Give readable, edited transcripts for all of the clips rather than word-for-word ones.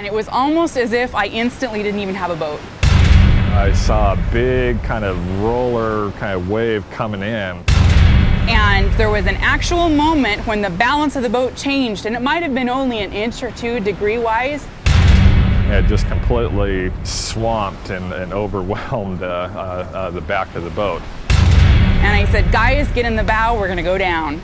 It was almost as if I instantly didn't even have a boat. I saw a big kind of roller kind of wave coming in. And there was an actual moment when the balance of the boat changed, and it might have been only an inch or two degree-wise. It just completely swamped and overwhelmed the back of the boat. And I said, guys, get in the bow, we're gonna go down.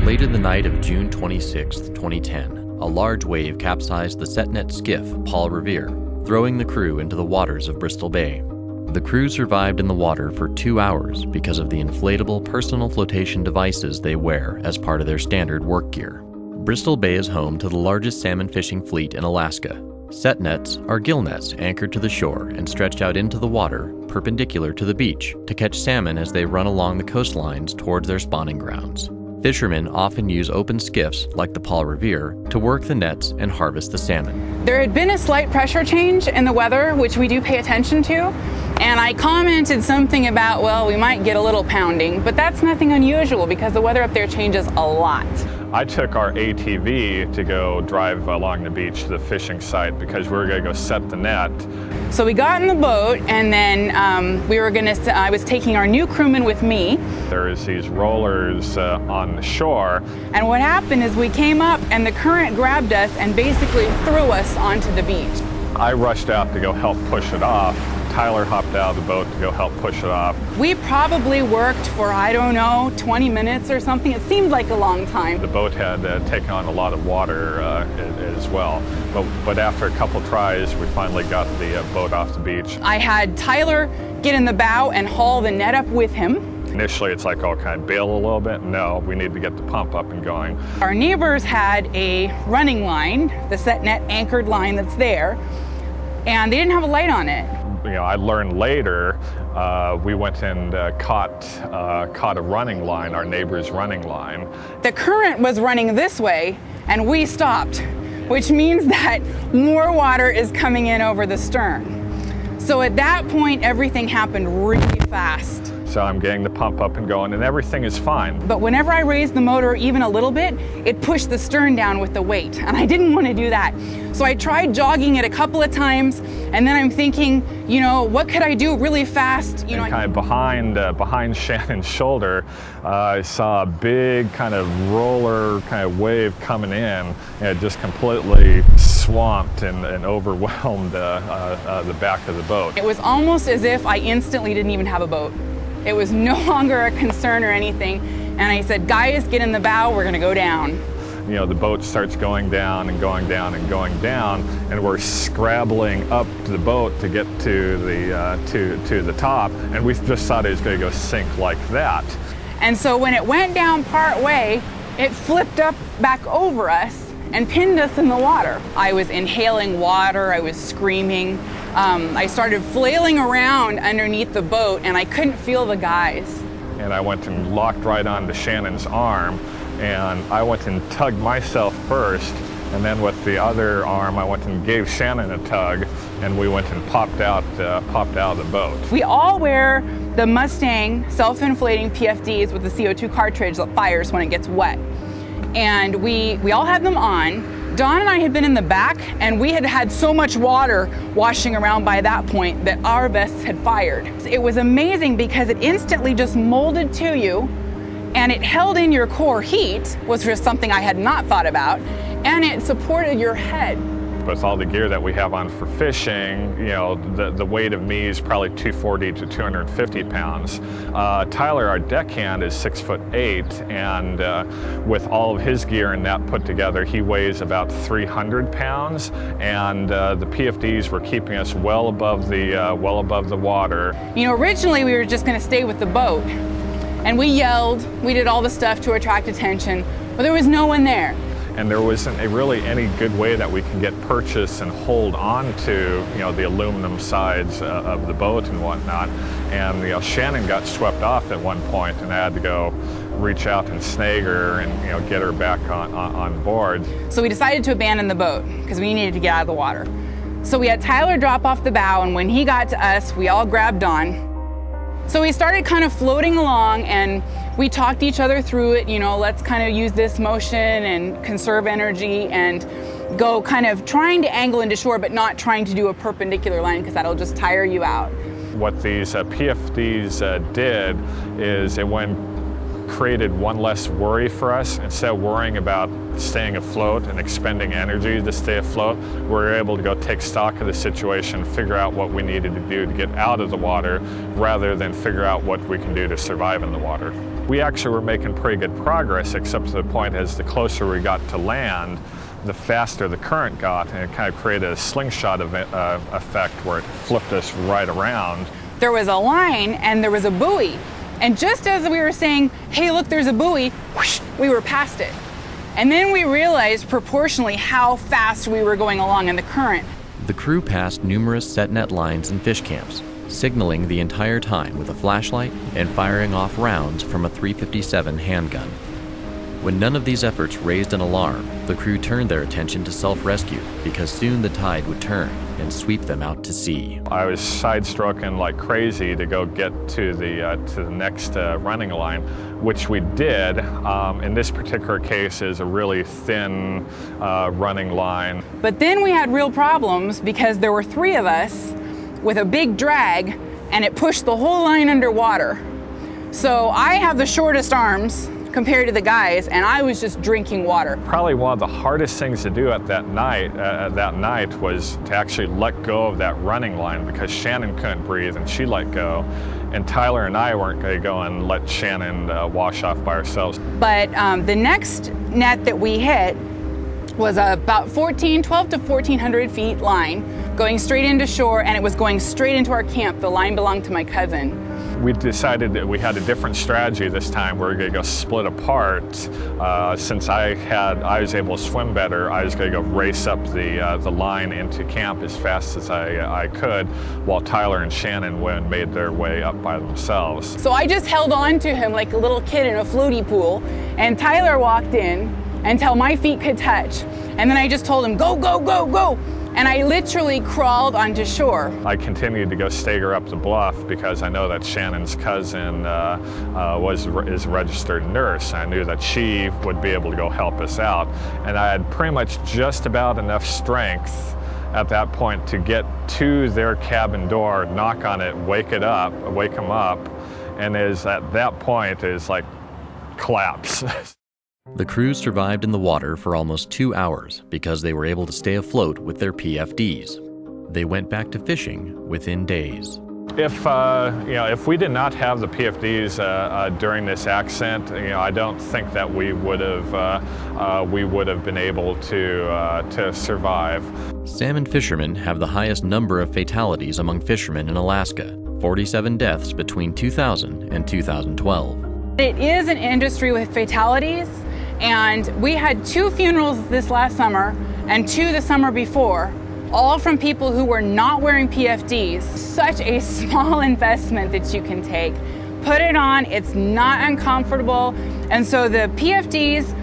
Late in the night of June 26, 2010, a large wave capsized the SetNet skiff, Paul Revere, throwing the crew into the waters of Bristol Bay. The crew survived in the water for 2 hours because of the inflatable personal flotation devices they wear as part of their standard work gear. Bristol Bay is home to the largest salmon fishing fleet in Alaska. Set nets are gill nets anchored to the shore and stretched out into the water, perpendicular to the beach, to catch salmon as they run along the coastlines towards their spawning grounds. Fishermen often use open skiffs, like the Paul Revere, to work the nets and harvest the salmon. There had been a slight pressure change in the weather, which we do pay attention to, and I commented something about, well, we might get a little pounding, but that's nothing unusual because the weather up there changes a lot. I took our ATV to go drive along the beach to the fishing site because we were going to go set the net. So we got in the boat, and then I was taking our new crewman with me. There's these rollers on the shore. And what happened is we came up and the current grabbed us and basically threw us onto the beach. I rushed out to go help push it off. Tyler hopped out of the boat to go help push it off. We probably worked for, I don't know, 20 minutes or something. It seemed like a long time. The boat had taken on a lot of water as well. But after a couple tries, we finally got the boat off the beach. I had Tyler get in the bow and haul the net up with him. Initially, it's like, oh, can I bail a little bit? No, we need to get the pump up and going. Our neighbors had a running line, the set net anchored line that's there, and they didn't have a light on it. You know, I learned later, we went and caught a running line, our neighbor's running line. The current was running this way, and we stopped, which means that more water is coming in over the stern. So at that point, everything happened really fast. So I'm getting the pump up and going, and everything is fine. But whenever I raised the motor even a little bit, it pushed the stern down with the weight, and I didn't want to do that. So I tried jogging it a couple of times, and then I'm thinking, you know, what could I do really fast? You know, kind of behind Shannon's shoulder, I saw a big kind of roller kind of wave coming in, and it just completely swamped and overwhelmed the back of the boat. It was almost as if I instantly didn't even have a boat. It was no longer a concern or anything. And I said, guys, get in the bow, we're gonna go down. You know, the boat starts going down and going down and going down, and we're scrabbling up to the boat to get to the top, and we just thought it was gonna go sink like that. And so when it went down part way, it flipped up back over us and pinned us in the water. I was inhaling water, I was screaming. I started flailing around underneath the boat, and I couldn't feel the guys. And I went and locked right onto Shannon's arm, and I went and tugged myself first, and then with the other arm I went and gave Shannon a tug, and we went and popped out of the boat. We all wear the Mustang self-inflating PFDs with the CO2 cartridge that fires when it gets wet. And we all had them on. Dawn and I had been in the back, and we had had so much water washing around by that point that our vests had fired. It was amazing because it instantly just molded to you, and it held in your core heat, which was something I had not thought about, and it supported your head. With all the gear that we have on for fishing, you know, the weight of me is probably 240 to 250 pounds. Tyler, our deckhand, is 6'8", and with all of his gear and that put together, he weighs about 300 pounds. And the PFDs were keeping us well above the water. You know, originally we were just going to stay with the boat, and we yelled, we did all the stuff to attract attention, but there was no one there. And there wasn't really any good way that we can get purchase and hold on to, you know, the aluminum sides of the boat and whatnot. And, you know, Shannon got swept off at one point, and I had to go reach out and snag her and, you know, get her back on board. So we decided to abandon the boat because we needed to get out of the water. So we had Tyler drop off the bow, and when he got to us, we all grabbed on. So we started kind of floating along, and we talked each other through it, you know, let's kind of use this motion and conserve energy. And go kind of trying to angle into shore, but not trying to do a perpendicular line because that'll just tire you out. What these PFDs did is it created one less worry for us. Instead of worrying about staying afloat and expending energy to stay afloat, we were able to go take stock of the situation, figure out what we needed to do to get out of the water, rather than figure out what we can do to survive in the water. We actually were making pretty good progress, except to the point as the closer we got to land, the faster the current got, and it kind of created a slingshot effect where it flipped us right around. There was a line and there was a buoy. And just as we were saying, hey, look, there's a buoy, whoosh, we were past it. And then we realized proportionally how fast we were going along in the current. The crew passed numerous set net lines and fish camps, signaling the entire time with a flashlight and firing off rounds from a .357 handgun. When none of these efforts raised an alarm, the crew turned their attention to self-rescue because soon the tide would turn and sweep them out to sea. I was side-stroking like crazy to go get to the next running line, which we did. In this particular case, is a really thin running line. But then we had real problems because there were 3 of us with a big drag, and it pushed the whole line underwater. So I have the shortest arms compared to the guys, and I was just drinking water. Probably one of the hardest things to do at that night was to actually let go of that running line, because Shannon couldn't breathe and she let go, and Tyler and I weren't going to go and let Shannon wash off by ourselves. But the next net that we hit was about 12 to 1,400 feet line going straight into shore, and it was going straight into our camp. The line belonged to my cousin. We decided that we had a different strategy this time. We were going to go split apart. Since I was able to swim better, I was going to go race up the line into camp as fast as I could, while Tyler and Shannon made their way up by themselves. So I just held on to him like a little kid in a floaty pool, and Tyler walked in until my feet could touch. And then I just told him, go, go, go, go. And I literally crawled onto shore. I continued to go stagger up the bluff because I know that Shannon's cousin is a registered nurse. I knew that she would be able to go help us out. And I had pretty much just about enough strength at that point to get to their cabin door, knock on it, wake them up, and at that point is like collapse. The crew survived in the water for almost 2 hours because they were able to stay afloat with their PFDs. They went back to fishing within days. If we did not have the PFDs during this accident, I don't think that we would have been able to survive. Salmon fishermen have the highest number of fatalities among fishermen in Alaska, 47 deaths between 2000 and 2012. It is an industry with fatalities, and we had 2 funerals this last summer and 2 the summer before, all from people who were not wearing PFDs. Such a small investment that you can take. Put it on, it's not uncomfortable. And so the PFDs,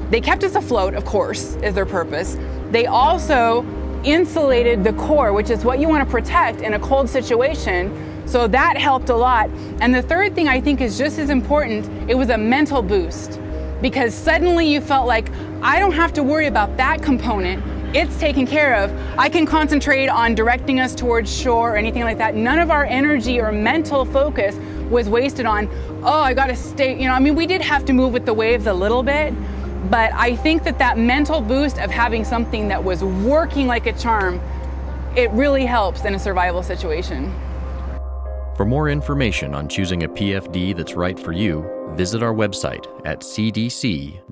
they kept us afloat, of course, is their purpose. They also insulated the core, which is what you want to protect in a cold situation. So that helped a lot. And the third thing I think is just as important, it was a mental boost, because suddenly you felt like, I don't have to worry about that component. It's taken care of. I can concentrate on directing us towards shore or anything like that. None of our energy or mental focus was wasted on, oh, I gotta stay, we did have to move with the waves a little bit, but I think that mental boost of having something that was working like a charm, it really helps in a survival situation. For more information on choosing a PFD that's right for you, visit our website at cdc.gov.